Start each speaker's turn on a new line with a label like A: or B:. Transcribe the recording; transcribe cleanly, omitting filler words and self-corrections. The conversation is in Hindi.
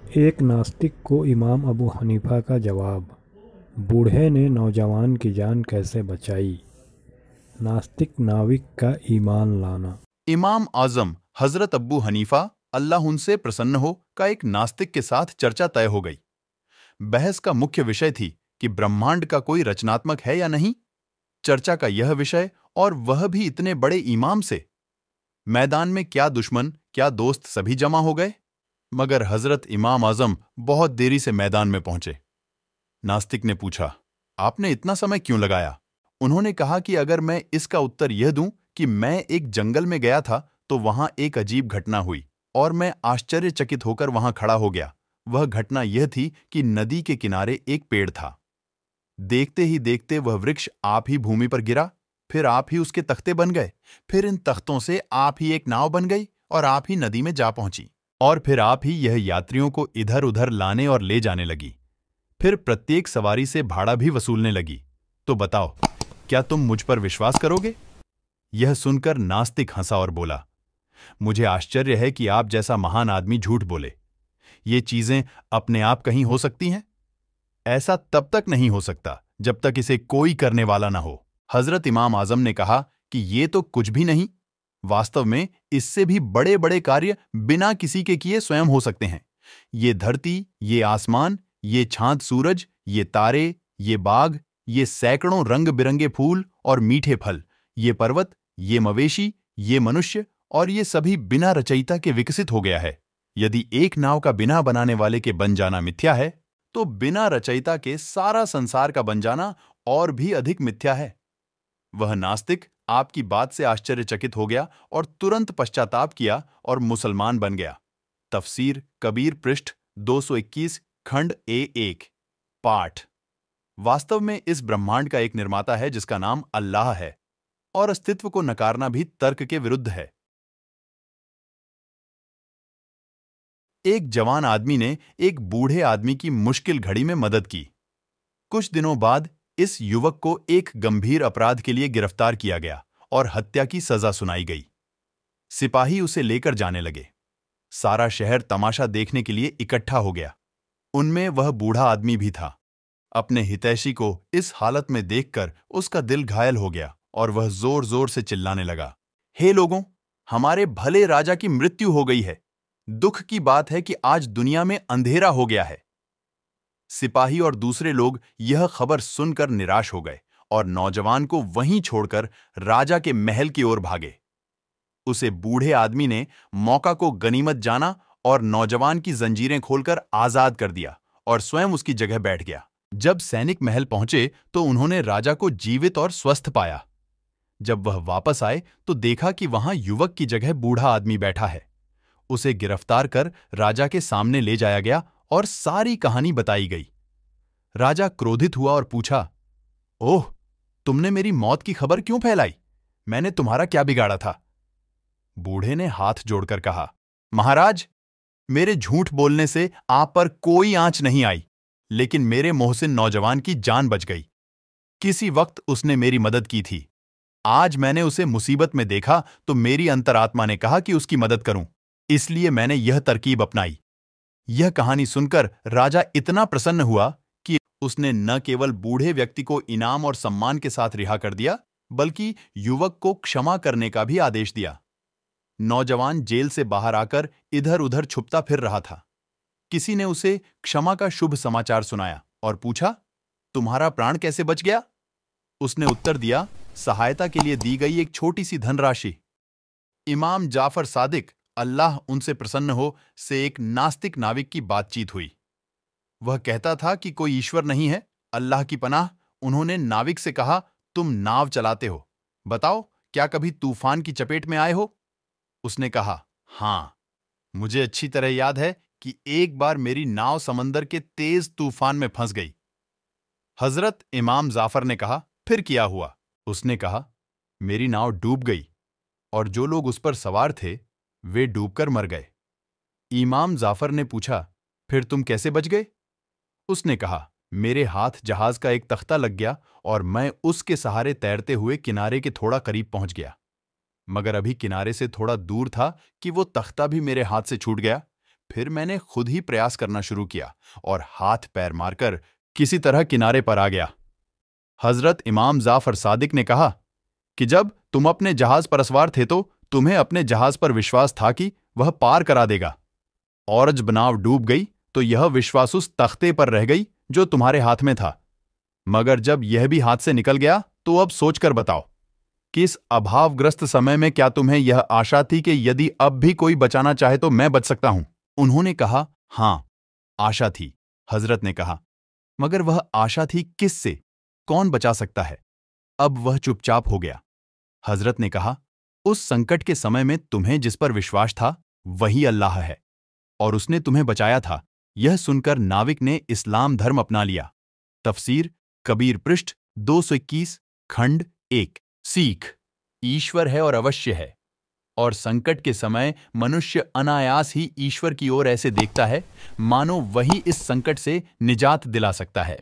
A: एक नास्तिक को इमाम अबू हनीफा का जवाब। बूढ़े ने नौजवान की जान कैसे बचाई? नास्तिक नाविक का ईमान लाना।
B: इमाम आजम हजरत अब्बू हनीफा अल्लाह उनसे प्रसन्न हो का एक नास्तिक के साथ चर्चा तय हो गई। बहस का मुख्य विषय थी कि ब्रह्मांड का कोई रचनात्मक है या नहीं। चर्चा का यह विषय, और वह भी इतने बड़े इमाम से। मैदान में क्या दुश्मन क्या दोस्त सभी जमा हो गए, मगर हजरत इमाम आजम बहुत देरी से मैदान में पहुंचे। नास्तिक ने पूछा, आपने इतना समय क्यों लगाया? उन्होंने कहा कि अगर मैं इसका उत्तर यह दूं कि मैं एक जंगल में गया था तो वहां एक अजीब घटना हुई और मैं आश्चर्यचकित होकर वहां खड़ा हो गया। वह घटना यह थी कि नदी के किनारे एक पेड़ था। देखते ही देखते वह वृक्ष आप ही भूमि पर गिरा, फिर आप ही उसके तख्ते बन गए, फिर इन तख्तों से आप ही एक नाव बन गई और आप ही नदी में जा पहुंची, और फिर आप ही यह यात्रियों को इधर उधर लाने और ले जाने लगी, फिर प्रत्येक सवारी से भाड़ा भी वसूलने लगी। तो बताओ, क्या तुम मुझ पर विश्वास करोगे? यह सुनकर नास्तिक हंसा और बोला, मुझे आश्चर्य है कि आप जैसा महान आदमी झूठ बोले। ये चीजें अपने आप कहीं हो सकती हैं? ऐसा तब तक नहीं हो सकता जब तक इसे कोई करने वाला ना हो। हजरत इमाम आजम ने कहा कि ये तो कुछ भी नहीं। वास्तव में इससे भी बड़े बड़े कार्य बिना किसी के किए स्वयं हो सकते हैं। ये धरती, ये आसमान, ये चांद सूरज, ये तारे, ये बाघ, ये सैकड़ों रंग बिरंगे फूल और मीठे फल, ये पर्वत, ये मवेशी, ये मनुष्य, और ये सभी बिना रचयिता के विकसित हो गया है। यदि एक नाव का बिना बनाने वाले के बन जाना मिथ्या है, तो बिना रचयिता के सारा संसार का बन जाना और भी अधिक मिथ्या है। वह नास्तिक आपकी बात से आश्चर्यचकित हो गया और तुरंत पश्चाताप किया और मुसलमान बन गया। तफसीर कबीर पृष्ठ 221 खंड A1 पाठ। वास्तव में इस ब्रह्मांड का एक निर्माता है जिसका नाम अल्लाह है, और अस्तित्व को नकारना भी तर्क के विरुद्ध है। एक जवान आदमी ने एक बूढ़े आदमी की मुश्किल घड़ी में मदद की। कुछ दिनों बाद इस युवक को एक गंभीर अपराध के लिए गिरफ्तार किया गया और हत्या की सजा सुनाई गई। सिपाही उसे लेकर जाने लगे। सारा शहर तमाशा देखने के लिए इकट्ठा हो गया। उनमें वह बूढ़ा आदमी भी था। अपने हितैषी को इस हालत में देखकर उसका दिल घायल हो गया और वह जोर जोर से चिल्लाने लगा, हे लोगों, हमारे भले राजा की मृत्यु हो गई है। दुख की बात है कि आज दुनिया में अंधेरा हो गया है। सिपाही और दूसरे लोग यह खबर सुनकर निराश हो गए और नौजवान को वहीं छोड़कर राजा के महल की ओर भागे। उसे बूढ़े आदमी ने मौका को गनीमत जाना और नौजवान की जंजीरें खोलकर आजाद कर दिया और स्वयं उसकी जगह बैठ गया। जब सैनिक महल पहुंचे तो उन्होंने राजा को जीवित और स्वस्थ पाया। जब वह वापस आए तो देखा कि वहां युवक की जगह बूढ़ा आदमी बैठा है। उसे गिरफ्तार कर राजा के सामने ले जाया गया और सारी कहानी बताई गई। राजा क्रोधित हुआ और पूछा, ओह, तुमने मेरी मौत की खबर क्यों फैलाई? मैंने तुम्हारा क्या बिगाड़ा था? बूढ़े ने हाथ जोड़कर कहा, महाराज, मेरे झूठ बोलने से आप पर कोई आंच नहीं आई, लेकिन मेरे मोहसिन नौजवान की जान बच गई। किसी वक्त उसने मेरी मदद की थी। आज मैंने उसे मुसीबत में देखा तो मेरी अंतरात्मा ने कहा कि उसकी मदद करूं, इसलिए मैंने यह तरकीब अपनाई। यह कहानी सुनकर राजा इतना प्रसन्न हुआ कि उसने न केवल बूढ़े व्यक्ति को इनाम और सम्मान के साथ रिहा कर दिया, बल्कि युवक को क्षमा करने का भी आदेश दिया। नौजवान जेल से बाहर आकर इधर उधर छुपता फिर रहा था। किसी ने उसे क्षमा का शुभ समाचार सुनाया और पूछा, तुम्हारा प्राण कैसे बच गया? उसने उत्तर दिया, सहायता के लिए दी गई एक छोटी सी धनराशि। इमाम जाफर सादिक अल्लाह उनसे प्रसन्न हो से एक नास्तिक नाविक की बातचीत हुई। वह कहता था कि कोई ईश्वर नहीं है, अल्लाह की पनाह। उन्होंने नाविक से कहा, तुम नाव चलाते हो, बताओ क्या कभी तूफान की चपेट में आए हो? उसने कहा, हां, मुझे अच्छी तरह याद है कि एक बार मेरी नाव समंदर के तेज तूफान में फंस गई। हजरत इमाम जाफर ने कहा, फिर क्या हुआ? उसने कहा, मेरी नाव डूब गई और जो लोग उस पर सवार थे वे डूबकर मर गए। इमाम जाफर ने पूछा, फिर तुम कैसे बच गए? उसने कहा, मेरे हाथ जहाज का एक तख्ता लग गया और मैं उसके सहारे तैरते हुए किनारे के थोड़ा करीब पहुंच गया, मगर अभी किनारे से थोड़ा दूर था कि वो तख्ता भी मेरे हाथ से छूट गया। फिर मैंने खुद ही प्रयास करना शुरू किया और हाथ पैर मारकर किसी तरह किनारे पर आ गया। हजरत इमाम जाफर सादिक ने कहा कि जब तुम अपने जहाज पर सवार थे तो तुम्हें अपने जहाज पर विश्वास था कि वह पार करा देगा, और जब नाव डूब गई तो यह विश्वास उस तख्ते पर रह गई जो तुम्हारे हाथ में था। मगर जब यह भी हाथ से निकल गया तो अब सोचकर बताओ कि इस अभावग्रस्त समय में क्या तुम्हें यह आशा थी कि यदि अब भी कोई बचाना चाहे तो मैं बच सकता हूं? उन्होंने कहा, हां, आशा थी। हजरत ने कहा, मगर वह आशा थी किससे? कौन बचा सकता है? अब वह चुपचाप हो गया। हजरत ने कहा, उस संकट के समय में तुम्हें जिस पर विश्वास था वही अल्लाह है, और उसने तुम्हें बचाया था। यह सुनकर नाविक ने इस्लाम धर्म अपना लिया। तफसीर कबीर पृष्ठ 221 खंड 1। सीख, ईश्वर है और अवश्य है, और संकट के समय मनुष्य अनायास ही ईश्वर की ओर ऐसे देखता है मानो वही इस संकट से निजात दिला सकता है।